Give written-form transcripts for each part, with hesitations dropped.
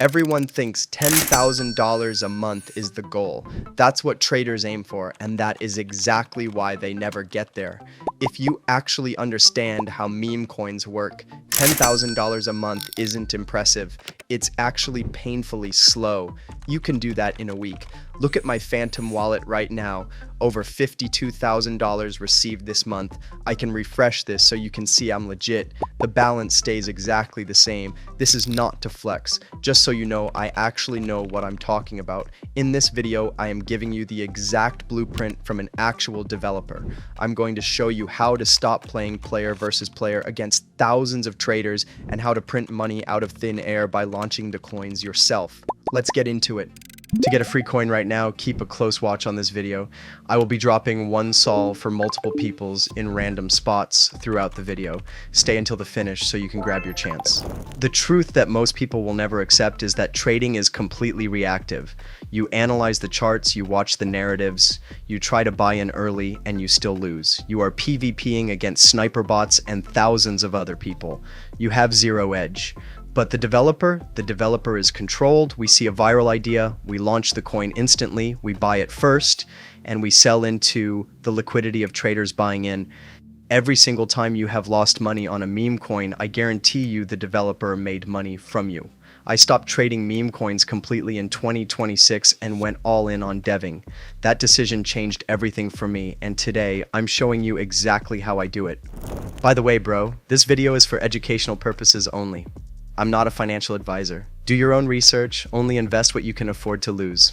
Everyone thinks $10,000 a month is the goal. That's what traders aim for, and that is exactly why they never get there. If you actually understand how meme coins work, $10,000 a month isn't impressive. It's actually painfully slow. You can do that in a week. Look at my Phantom wallet right now. Over $52,000 received this month. I can refresh this so you can see I'm legit. The balance stays exactly the same. This is not to flex. Just so you know, I actually know what I'm talking about. In this video, I am giving you the exact blueprint from an actual developer. I'm going to show you how to stop playing player versus player against thousands of traders and how to print money out of thin air by launching the coins yourself. Let's get into it. To get a free coin right now, keep a close watch on this video. I will be dropping one sol for multiple peoples in random spots throughout the video. Stay until the finish so you can grab your chance. The truth that most people will never accept is that trading is completely reactive. You analyze the charts, you watch the narratives, you try to buy in early, and you still lose. You are PvPing against sniper bots and thousands of other people. You have zero edge. But the developer is controlled. We see a viral idea, we launch the coin instantly, we buy it first, and we sell into the liquidity of traders buying in. Every single time you have lost money on a meme coin, I guarantee you the developer made money from you. I stopped trading meme coins completely in 2026 and went all in on deving. That decision changed everything for me, and today I'm showing you exactly how I do it. By the way, bro, this video is for educational purposes only. I'm not a financial advisor. Do your own research, only invest what you can afford to lose.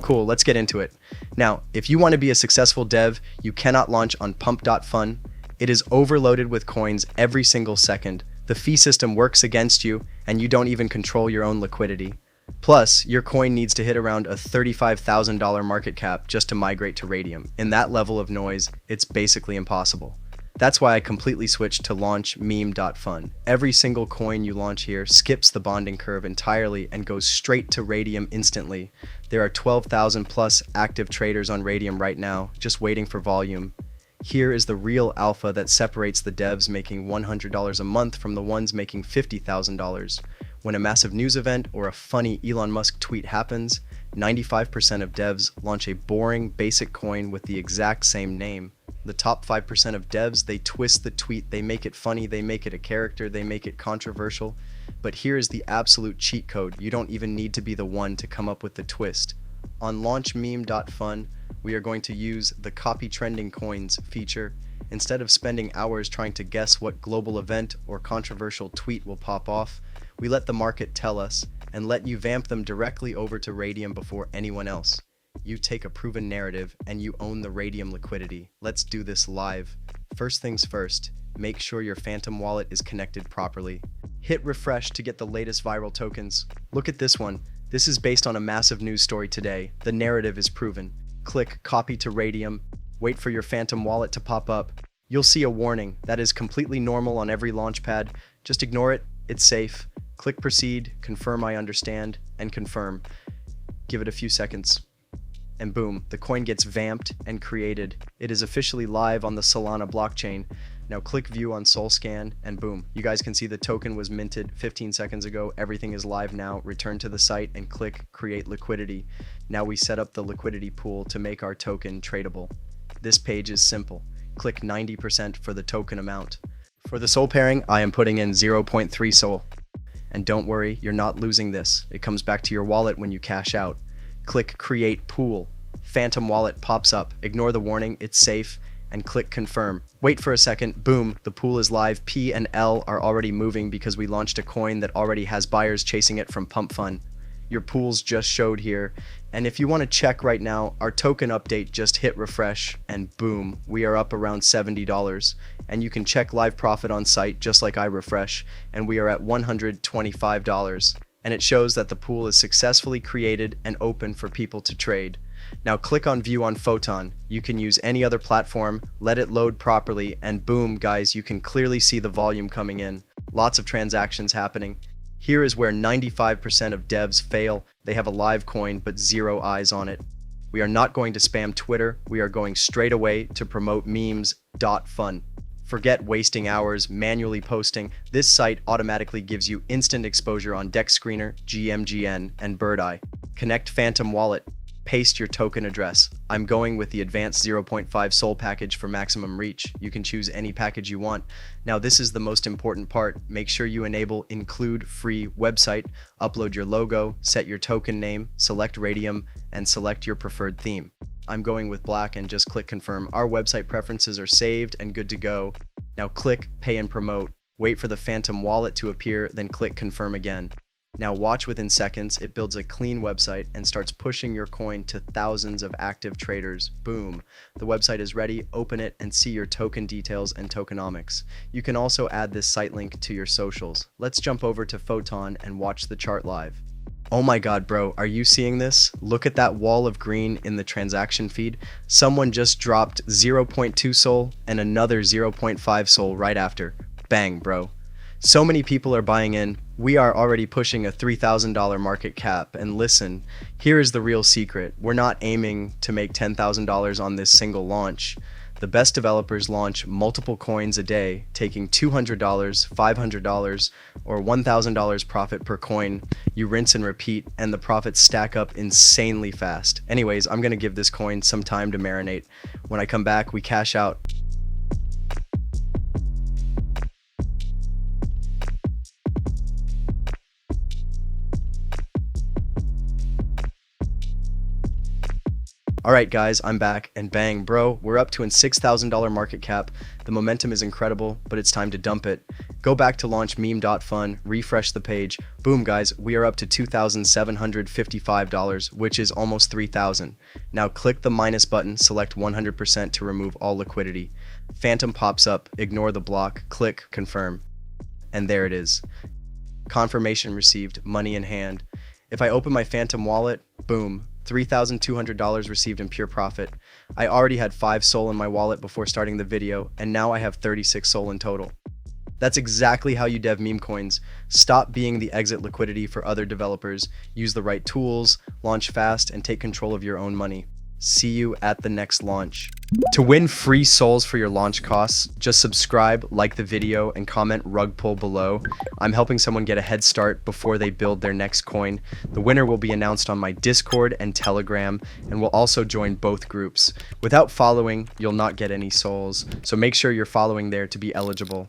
Cool, let's get into it. Now, if you want to be a successful dev, you cannot launch on Pump.Fun. It is overloaded with coins every single second. The fee system works against you, and you don't even control your own liquidity. Plus, your coin needs to hit around a $35,000 market cap just to migrate to Radium. In that level of noise, it's basically impossible. That's why I completely switched to launch meme.fun. Every single coin you launch here skips the bonding curve entirely and goes straight to Radium instantly. There are 12,000 plus active traders on Radium right now, just waiting for volume. Here is the real alpha that separates the devs making $100 a month from the ones making $50,000. When a massive news event or a funny Elon Musk tweet happens, 95% of devs launch a boring, basic coin with the exact same name. The top 5% of devs, they twist the tweet, they make it funny, they make it a character, they make it controversial. But here is the absolute cheat code. You don't even need to be the one to come up with the twist. On launchmeme.fun, we are going to use the copy trending coins feature. Instead of spending hours trying to guess what global event or controversial tweet will pop off, we let the market tell us and let you vamp them directly over to Radium before anyone else. You take a proven narrative and you own the Radium liquidity. Let's do this live. First things first, make sure your Phantom wallet is connected properly. Hit refresh to get the latest viral tokens. Look at this one. This is based on a massive news story today. The narrative is proven. Click copy to Radium. Wait for your Phantom wallet to pop up. You'll see a warning. That is completely normal on every launchpad. Just ignore it. It's safe. Click proceed, confirm I understand, and confirm. Give it a few seconds. And boom, the coin gets vamped and created. It is officially live on the Solana blockchain. Now click view on SolScan and boom, you guys can see the token was minted 15 seconds ago. Everything is live now. Return to the site and click create liquidity. Now we set up the liquidity pool to make our token tradable. This page is simple. Click 90% for the token amount. For the sol pairing, I am putting in 0.3 sol. And don't worry, you're not losing this. It comes back to your wallet when you cash out. Click create pool. Phantom wallet pops up. Ignore the warning, it's safe, and click confirm. Wait for a second, boom, the pool is live. P and L are already moving because we launched a coin that already has buyers chasing it from Pump.Fun. Your pools just showed here. And if you want to check right now, our token update just hit refresh and boom, we are up around $70. And you can check live profit on site just like I refresh, and we are at $125. And it shows that the pool is successfully created and open for people to trade. Now click on view on Photon. You can use any other platform, let it load properly, and boom guys, you can clearly see the volume coming in. Lots of transactions happening. Here is where 95% of devs fail. They have a live coin but zero eyes on it. We are not going to spam Twitter. We are going straight away to promote memes.fun. Forget wasting hours manually posting. This site automatically gives you instant exposure on Dex Screener, GMGN, and Birdeye. Connect Phantom Wallet. Paste your token address. I'm going with the advanced 0.5 Sol package for maximum reach. You can choose any package you want. Now this is the most important part. Make sure you enable include free website, upload your logo, set your token name, select Radium, and select your preferred theme. I'm going with black and just click confirm. Our website preferences are saved and good to go. Now click pay and promote. Wait for the Phantom Wallet to appear, then click confirm again. Now watch within seconds, it builds a clean website and starts pushing your coin to thousands of active traders. Boom. The website is ready, open it and see your token details and tokenomics. You can also add this site link to your socials. Let's jump over to Photon and watch the chart live. Oh my god, bro, are you seeing this? Look at that wall of green in the transaction feed. Someone just dropped 0.2 Sol and another 0.5 Sol right after. Bang, bro. So many people are buying in. We are already pushing a $3,000 market cap. And listen, here is the real secret. We're not aiming to make $10,000 on this single launch. The best developers launch multiple coins a day, taking $200, $500, or $1,000 profit per coin. You rinse and repeat, and the profits stack up insanely fast. Anyways, I'm going to give this coin some time to marinate. When I come back, we cash out. Alright guys, I'm back, and bang, bro, we're up to a $6,000 market cap. The momentum is incredible, but it's time to dump it. Go back to launch meme.fun, refresh the page. Boom guys, we are up to $2,755, which is almost $3,000. Now click the minus button, select 100% to remove all liquidity. Phantom pops up, ignore the block, click confirm. And there it is. Confirmation received, money in hand. If I open my Phantom wallet, boom. $3,200 received in pure profit. I already had 5 Sol in my wallet before starting the video, and now I have 36 Sol in total. That's exactly how you dev meme coins. Stop being the exit liquidity for other developers, use the right tools, launch fast, and take control of your own money. See you at the next launch. To win free sols for your launch costs, just subscribe, like the video, and comment rug pull below. I'm helping someone get a head start before they build their next coin. The winner will be announced on my Discord and Telegram, and will also join both groups. Without following, you'll not get any sols, so make sure you're following there to be eligible.